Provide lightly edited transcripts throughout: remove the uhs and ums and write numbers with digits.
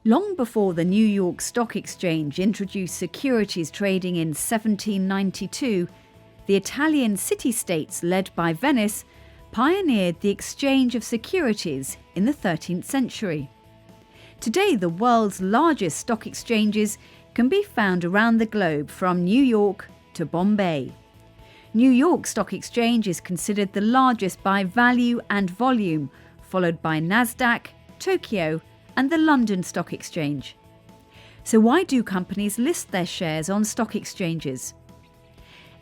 Long before the New York Stock Exchange introduced securities trading in 1792, the Italian city-states led by Venice pioneered the exchange of securities in the 13th century. Today, the world's largest stock exchanges can be found around the globe from New York to Bombay. New York Stock Exchange is considered the largest by value and volume, followed by Nasdaq, Tokyo, and the London Stock Exchange. So why do companies list their shares on stock exchanges?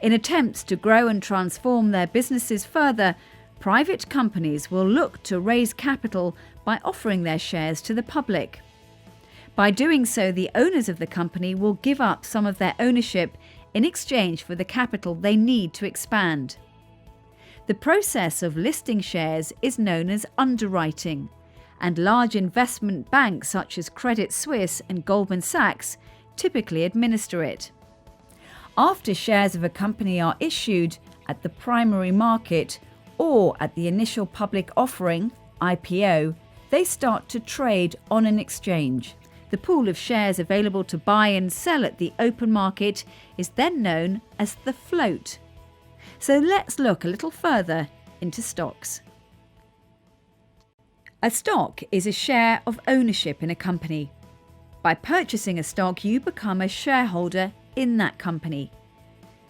In attempts to grow and transform their businesses further, private companies will look to raise capital by offering their shares to the public. By doing so, the owners of the company will give up some of their ownership in exchange for the capital they need to expand. The process of listing shares is known as underwriting, and large investment banks such as Credit Suisse and Goldman Sachs typically administer it. After shares of a company are issued at the primary market or at the initial public offering, IPO, they start to trade on an exchange. The pool of shares available to buy and sell at the open market is then known as the float. So let's look a little further into stocks. A stock is a share of ownership in a company. By purchasing a stock, you become a shareholder in that company.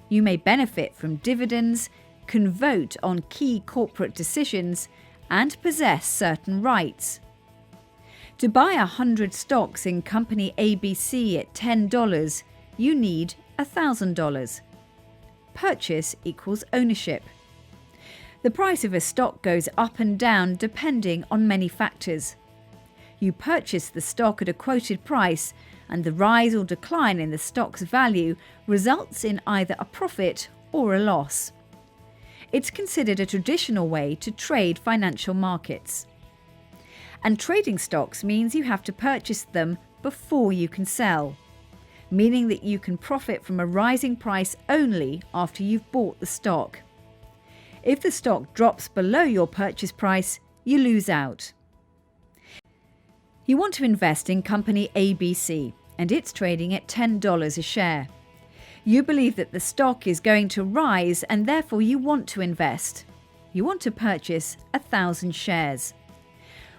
You may benefit from dividends, can vote on key corporate decisions, and possess certain rights. To buy 100 stocks in company ABC at $10, you need $1,000. Purchase equals ownership. The price of a stock goes up and down depending on many factors. You purchase the stock at a quoted price, and the rise or decline in the stock's value results in either a profit or a loss. It's considered a traditional way to trade financial markets. And trading stocks means you have to purchase them before you can sell, meaning that you can profit from a rising price only after you've bought the stock. If the stock drops below your purchase price, you lose out. You want to invest in company ABC, and it's trading at $10 a share. You believe that the stock is going to rise, and therefore you want to invest. You want to purchase 1,000 shares.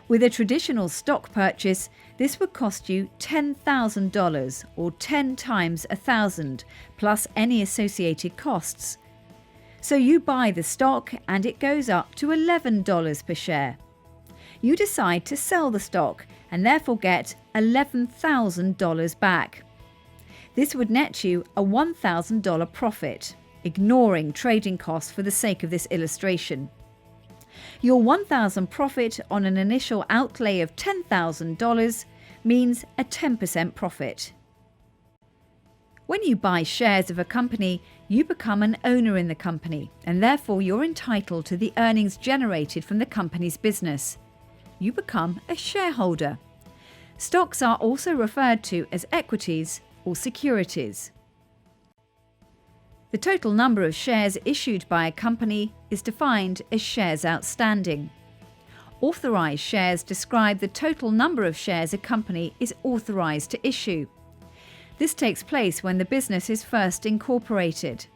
With a traditional stock purchase, this would cost you $10,000 or 10 times 1,000 plus any associated costs. So you buy the stock and it goes up to $11 per share. You decide to sell the stock and therefore get $11,000 back. This would net you a $1,000 profit, ignoring trading costs for the sake of this illustration. Your $1,000 profit on an initial outlay of $10,000 means a 10% profit. When you buy shares of a company, you become an owner in the company, and therefore you're entitled to the earnings generated from the company's business. You become a shareholder. Stocks are also referred to as equities or securities. The total number of shares issued by a company is defined as shares outstanding. Authorized shares describe the total number of shares a company is authorized to issue. This takes place when the business is first incorporated.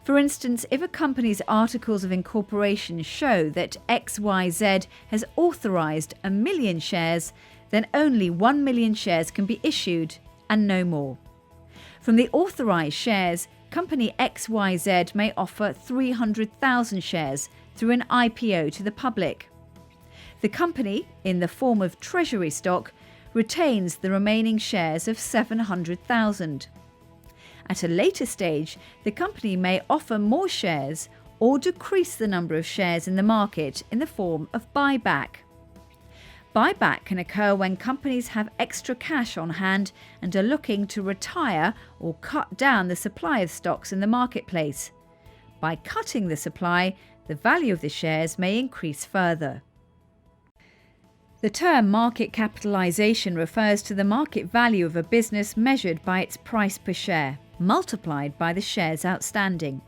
For instance, if a company's articles of incorporation show that XYZ has authorized 1 million shares, then only 1 million shares can be issued and no more. From the authorized shares, company XYZ may offer 300,000 shares through an IPO to the public. The company, in the form of treasury stock, retains the remaining shares of 700,000. At a later stage, the company may offer more shares or decrease the number of shares in the market in the form of buyback. Buyback can occur when companies have extra cash on hand and are looking to retire or cut down the supply of stocks in the marketplace. By cutting the supply, the value of the shares may increase further. The term market capitalization refers to the market value of a business measured by its price per share, multiplied by the shares outstanding.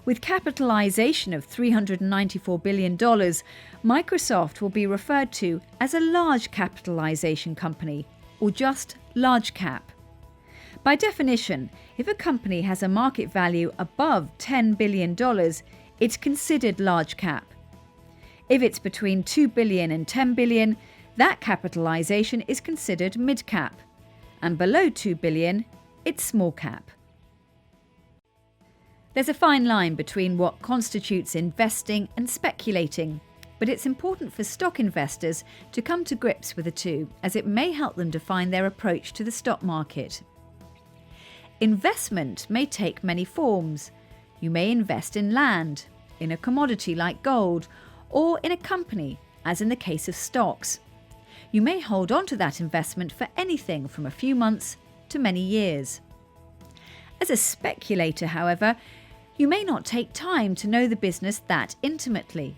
With capitalization of $394 billion, Microsoft will be referred to as a large capitalization company, or just large cap. By definition, if a company has a market value above $10 billion, it's considered large cap. If it's between $2 billion and $10 billion, that capitalization is considered mid cap, and below $2 billion, it's small cap. There's a fine line between what constitutes investing and speculating, but it's important for stock investors to come to grips with the two, as it may help them define their approach to the stock market. Investment may take many forms. You may invest in land, in a commodity like gold, or in a company, as in the case of stocks. You may hold on to that investment for anything from a few months to many years. As a speculator, however, you may not take time to know the business that intimately.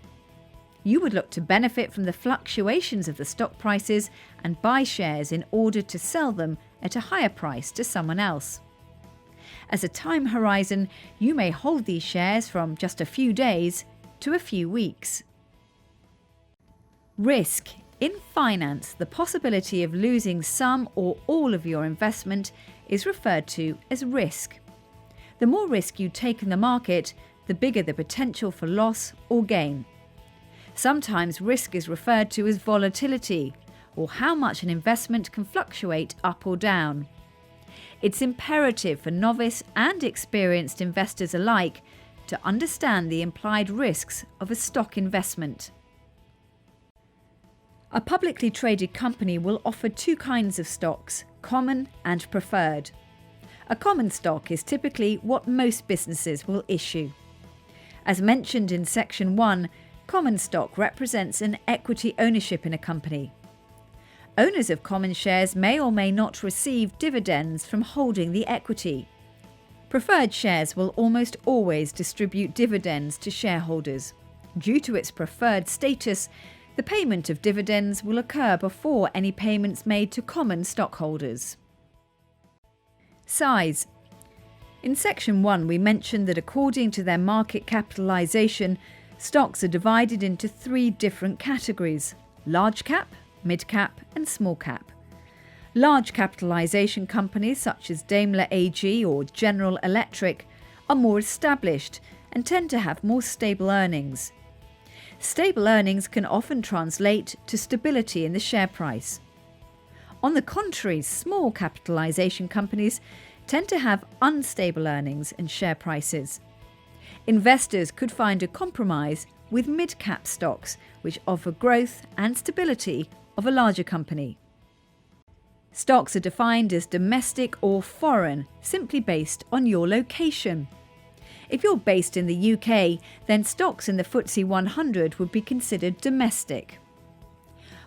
You would look to benefit from the fluctuations of the stock prices and buy shares in order to sell them at a higher price to someone else. As a time horizon, you may hold these shares from just a few days to a few weeks. Risk. In finance, the possibility of losing some or all of your investment is referred to as risk. The more risk you take in the market, the bigger the potential for loss or gain. Sometimes risk is referred to as volatility, or how much an investment can fluctuate up or down. It's imperative for novice and experienced investors alike to understand the implied risks of a stock investment. A publicly traded company will offer two kinds of stocks, common and preferred. A common stock is typically what most businesses will issue. As mentioned in Section 1, common stock represents an equity ownership in a company. Owners of common shares may or may not receive dividends from holding the equity. Preferred shares will almost always distribute dividends to shareholders. Due to its preferred status, the payment of dividends will occur before any payments made to common stockholders. Size. In Section 1, we mentioned that according to their market capitalization, stocks are divided into three different categories: large cap, mid cap and small cap. Large capitalization companies such as Daimler AG or General Electric are more established and tend to have more stable earnings. Stable earnings can often translate to stability in the share price. On the contrary, small capitalization companies tend to have unstable earnings and share prices. Investors could find a compromise with mid-cap stocks, which offer growth and stability of a larger company. Stocks are defined as domestic or foreign, simply based on your location. If you're based in the UK, then stocks in the FTSE 100 would be considered domestic.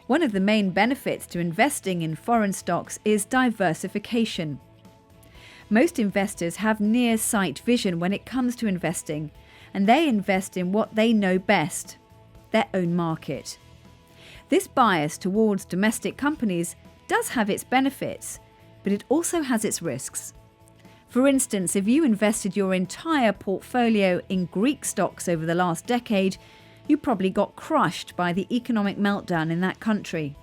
One of the main benefits to investing in foreign stocks is diversification. Most investors have near-sight vision when it comes to investing, and they invest in what they know best, their own market. This bias towards domestic companies does have its benefits, but it also has its risks. For instance, if you invested your entire portfolio in Greek stocks over the last decade, you probably got crushed by the economic meltdown in that country.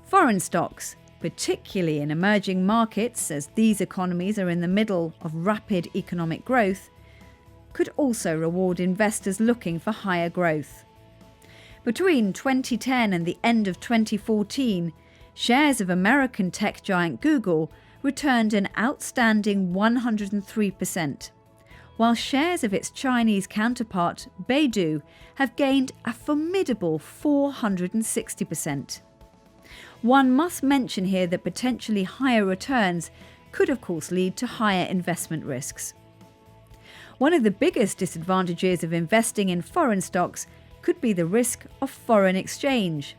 Foreign stocks, particularly in emerging markets, as these economies are in the middle of rapid economic growth, could also reward investors looking for higher growth. Between 2010 and the end of 2014, shares of American tech giant Google returned an outstanding 103%, while shares of its Chinese counterpart, Baidu, have gained a formidable 460%. One must mention here that potentially higher returns could of course lead to higher investment risks. One of the biggest disadvantages of investing in foreign stocks could be the risk of foreign exchange.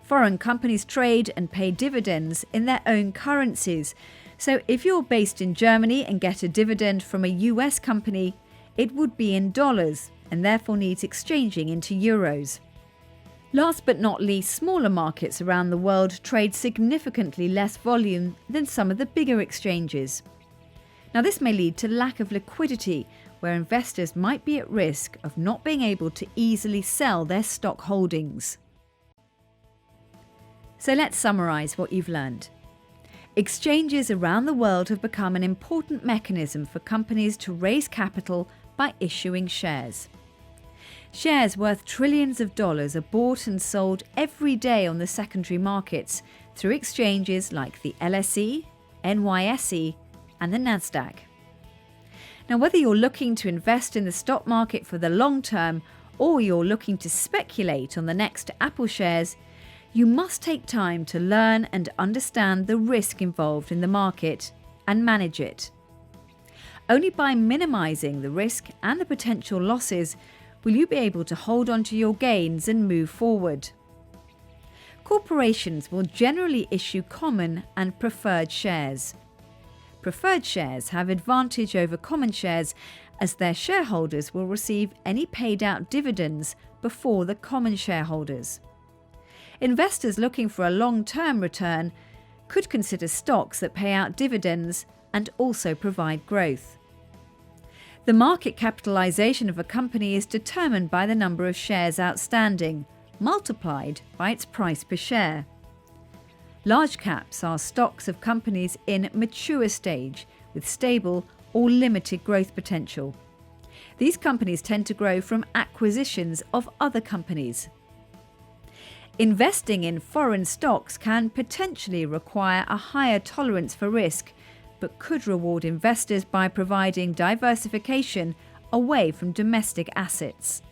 Foreign companies trade and pay dividends in their own currencies, so if you're based in Germany and get a dividend from a US company, it would be in dollars and therefore needs exchanging into euros. Last but not least, smaller markets around the world trade significantly less volume than some of the bigger exchanges. Now, this may lead to lack of liquidity, where investors might be at risk of not being able to easily sell their stock holdings. So let's summarise what you've learned. Exchanges around the world have become an important mechanism for companies to raise capital by issuing shares. Shares worth trillions of dollars are bought and sold every day on the secondary markets through exchanges like the LSE, NYSE, and the Nasdaq. Now, whether you're looking to invest in the stock market for the long term or you're looking to speculate on the next Apple shares, you must take time to learn and understand the risk involved in the market and manage it. Only by minimizing the risk and the potential losses will you be able to hold on to your gains and move forward. Corporations will generally issue common and preferred shares. Preferred shares have advantage over common shares as their shareholders will receive any paid out dividends before the common shareholders. Investors looking for a long-term return could consider stocks that pay out dividends and also provide growth. The market capitalization of a company is determined by the number of shares outstanding, multiplied by its price per share. Large caps are stocks of companies in mature stage with stable or limited growth potential. These companies tend to grow from acquisitions of other companies. Investing in foreign stocks can potentially require a higher tolerance for risk, but could reward investors by providing diversification away from domestic assets.